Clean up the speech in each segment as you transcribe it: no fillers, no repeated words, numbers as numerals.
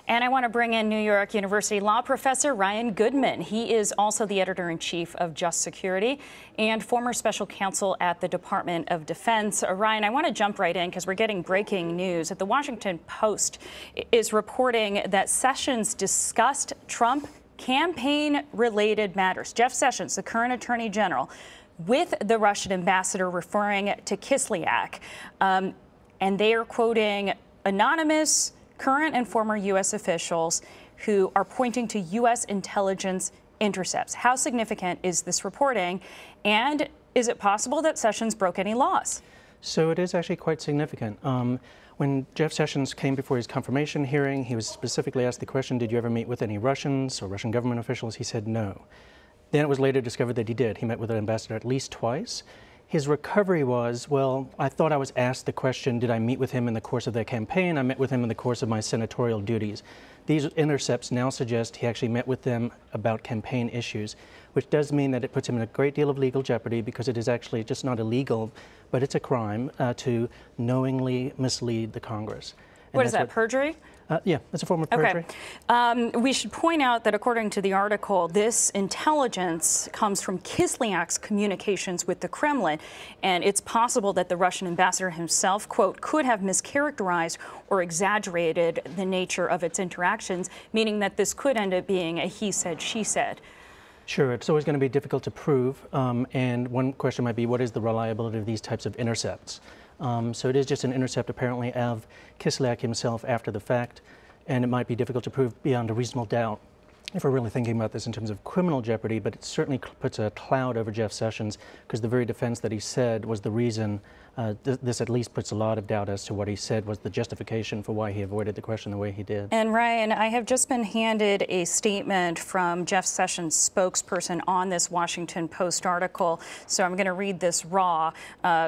And I want to bring in New York University law professor Ryan Goodman. He is also the editor-in-chief of Just Security and former special counsel at the Department of Defense. Ryan, I want to jump right in because we're getting breaking news. The Washington Post is reporting that Sessions discussed Trump campaign-related matters. Jeff Sessions, the current attorney general, with the Russian ambassador, referring to Kislyak. And they are quoting anonymous current and former U.S. officials who are pointing to U.S. intelligence intercepts. How significant is this reporting? And is it possible that Sessions broke any laws? So it is actually quite significant. When Jeff Sessions came before his confirmation hearing, he was specifically asked the question, did you ever meet with any Russians or Russian government officials? He said no. Then it was later discovered that he did. He met with an ambassador at least twice. His recovery was, well, I thought I was asked the question, did I meet with him in the course of their campaign? I met with him in the course of my senatorial duties. These intercepts now suggest he actually met with them about campaign issues, which does mean that it puts him in a great deal of legal jeopardy because it is actually just not illegal, but it's a crime to knowingly mislead the Congress. And what is that, perjury? Yeah, it's a form of perjury. Okay. We should point out that according to the article, this intelligence comes from Kislyak's communications with the Kremlin, and it's possible that the Russian ambassador himself, quote, could have mischaracterized or exaggerated the nature of its interactions, meaning that this could end up being a he said, she said. Sure, it's always going to be difficult to prove, and one question might be, what is the reliability of these types of intercepts? So it is just an intercept apparently of Kislyak himself after the fact, and it might be difficult to prove beyond a reasonable doubt if we're really thinking about this in terms of criminal jeopardy, but it certainly puts a cloud over Jeff Sessions because the very defense that he said was the reason. This at least puts a lot of doubt as to what he said was the justification for why he avoided the question the way he did. And Ryan, I have just been handed a statement from Jeff Sessions' spokesperson on this Washington Post article, so I'm going to read this raw.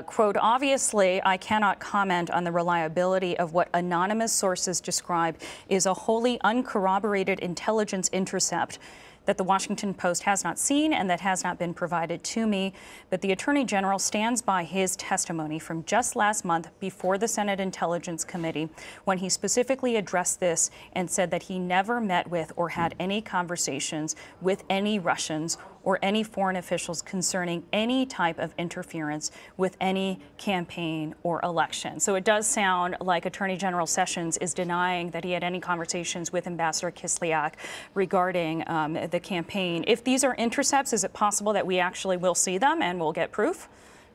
Quote, obviously, I cannot comment on the reliability of what anonymous sources describe is a wholly uncorroborated intelligence intercept that the Washington Post has not seen and that has not been provided to me. But the Attorney General stands by his testimony from just last month before the Senate Intelligence Committee when he specifically addressed this and said that he never met with or had any conversations with any Russians or any foreign officials concerning any type of interference with any campaign or election. So it does sound like Attorney General Sessions is denying that he had any conversations with Ambassador Kislyak regarding the campaign. If these are intercepts, is it possible that we actually will see them and we'll get proof?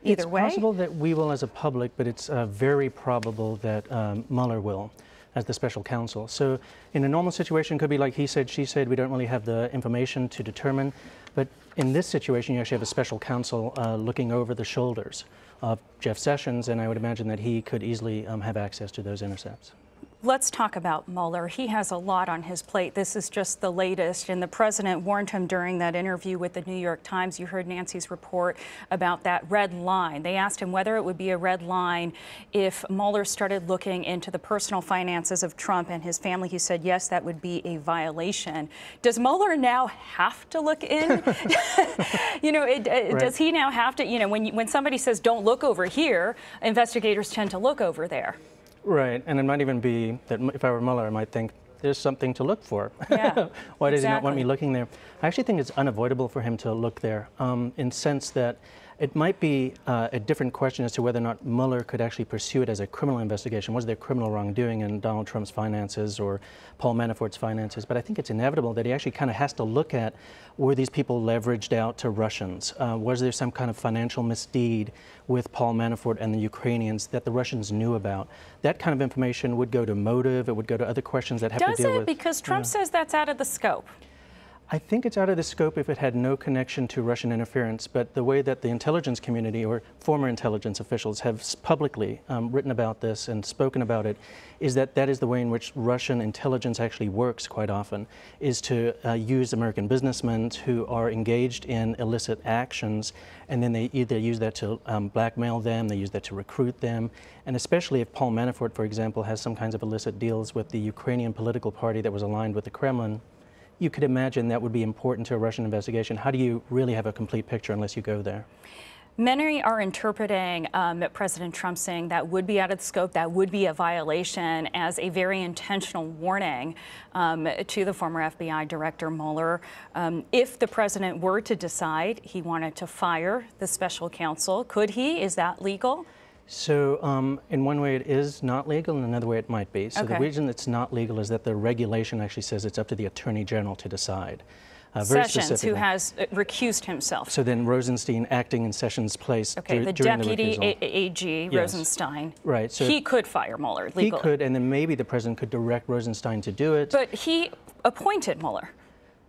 Either way? It's possible that we will as a public, but it's very probable that Mueller will as the special counsel. So in a normal situation, it could be like he said, she said, we don't really have the information to determine. But in this situation, you actually have a special counsel looking over the shoulders of Jeff Sessions, and I would imagine that he could easily have access to those intercepts. Let's talk about Mueller. He has a lot on his plate. This is just the latest, and the president warned him during that interview with the New York Times. You heard Nancy's report about that red line. They asked him whether it would be a red line if Mueller started looking into the personal finances of Trump and his family. He said, yes, that would be a violation. Does Mueller now have to look in? You know, Right. Does he now have to, you know, when somebody says don't look over here, investigators tend to look over there. Right, and it might even be that if I were Mueller, I might think there's something to look for. Yeah, Why does he not want me looking there? I actually think it's unavoidable for him to look there in the sense that it might be a different question as to whether or not Mueller could actually pursue it as a criminal investigation. Was there criminal wrongdoing in Donald Trump's finances or Paul Manafort's finances? But I think it's inevitable that he actually kind of has to look at, were these people leveraged out to Russians? Was there some kind of financial misdeed with Paul Manafort and the Ukrainians that the Russians knew about? That kind of information would go to motive. It would go to other questions that have to deal with. Because Trump says that's out of the scope. I think it's out of the scope if it had no connection to Russian interference, but the way that the intelligence community or former intelligence officials have publicly written about this and spoken about it is that that is the way in which Russian intelligence actually works quite often, is to use American businessmen who are engaged in illicit actions, and then they either use that to blackmail them, they use that to recruit them, and especially if Paul Manafort, for example, has some kinds of illicit deals with the Ukrainian political party that was aligned with the Kremlin, you could imagine that would be important to a Russian investigation. How do you really have a complete picture unless you go there? Many are interpreting President Trump saying that would be out of the scope, that would be a violation, as a very intentional warning to the former FBI Director Mueller. If the president were to decide he wanted to fire the special counsel, could he? Is that legal? So in one way it is not legal, in another way it might be. So Okay. the reason it's not legal is that the regulation actually says it's up to the Attorney General to decide. Sessions, who has recused himself. So then Rosenstein, acting in Sessions' place Okay, the during deputy the recusal. AG, Yes. Rosenstein. Right. So he could fire Mueller legally. he could, and then maybe the president could direct Rosenstein to do it. But he appointed Mueller.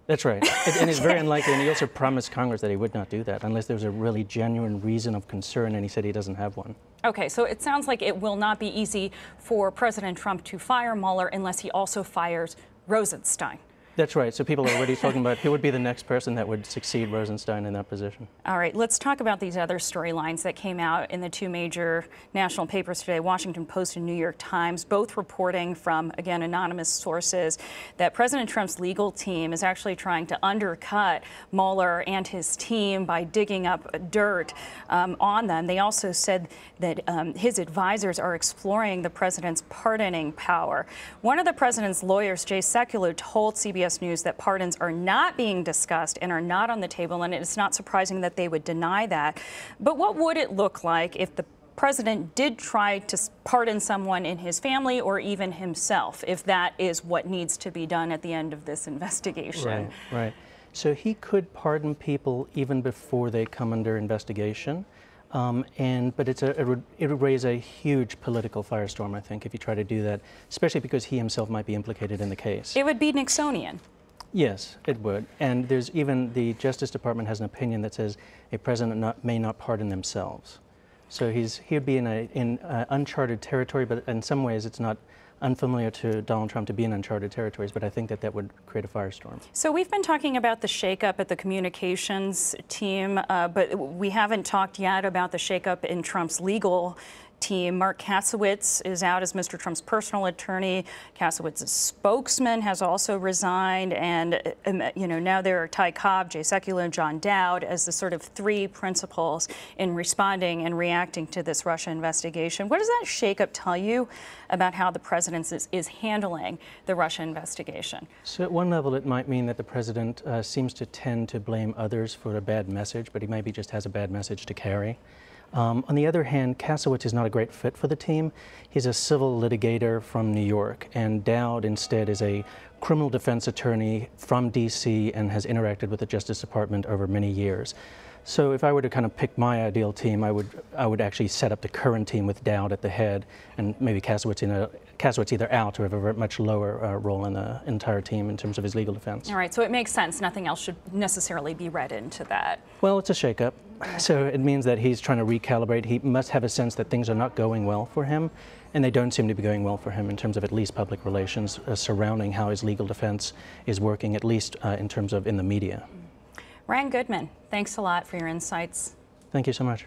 That's right. And it's very unlikely, and he also promised Congress that he would not do that unless there was a really genuine reason of concern, and he said he doesn't have one. Okay, so it sounds like it will not be easy for President Trump to fire Mueller unless he also fires Rosenstein. That's right. So people are already talking about who would be the next person that would succeed Rosenstein in that position. All right, let's talk about these other storylines that came out in the two major national papers today, Washington Post and New York Times, both reporting from, again, anonymous sources that President Trump's legal team is actually trying to undercut Mueller and his team by digging up dirt on them. They also said that his advisors are exploring the president's pardoning power. One of the president's lawyers, Jay Sekulow, told CBS News that pardons are not being discussed and are not on the table, and it's not surprising that they would deny that. But what would it look like if the president did try to pardon someone in his family or even himself, if that is what needs to be done at the end of this investigation? Right, right. So he could pardon people even before they come under investigation. But it would raise a huge political firestorm, I think, if you try to do that, especially because he himself might be implicated in the case. It would be Nixonian. Yes, it would. And there's even the Justice Department has an opinion that says a president may not pardon themselves. So he would be in uncharted territory, but in some ways it's not unfamiliar to Donald Trump to be in uncharted territories, but I think that would create a firestorm. So we've been talking about the shakeup at the communications team, but we haven't talked yet about the shakeup in Trump's legal team. Mark Kasowitz is out as Mr. Trump's personal attorney. Kasowitz's spokesman has also resigned, and now there are Ty Cobb, Jay Sekulow, and John Dowd as the sort of three principals in responding and reacting to this Russia investigation. What does that shakeup tell you about how the president is handling the Russia investigation? So at one level, it might mean that the president seems to tend to blame others for a bad message, but he maybe just has a bad message to carry. On the other hand, Kasowitz is not a great fit for the team. He's a civil litigator from New York, and Dowd instead is a criminal defense attorney from D.C. and has interacted with the Justice Department over many years. So if I were to kind of pick my ideal team, I would actually set up the current team with Dowd at the head, and maybe Kasowitz either out or have a much lower role in the entire team in terms of his legal defense. All right, so it makes sense. Nothing else should necessarily be read into that. Well, it's a shakeup. So it means that he's trying to recalibrate. He must have a sense that things are not going well for him, and they don't seem to be going well for him in terms of at least public relations surrounding how his legal defense is working, at least in terms of in the media. Ryan Goodman, thanks a lot for your insights. Thank you so much.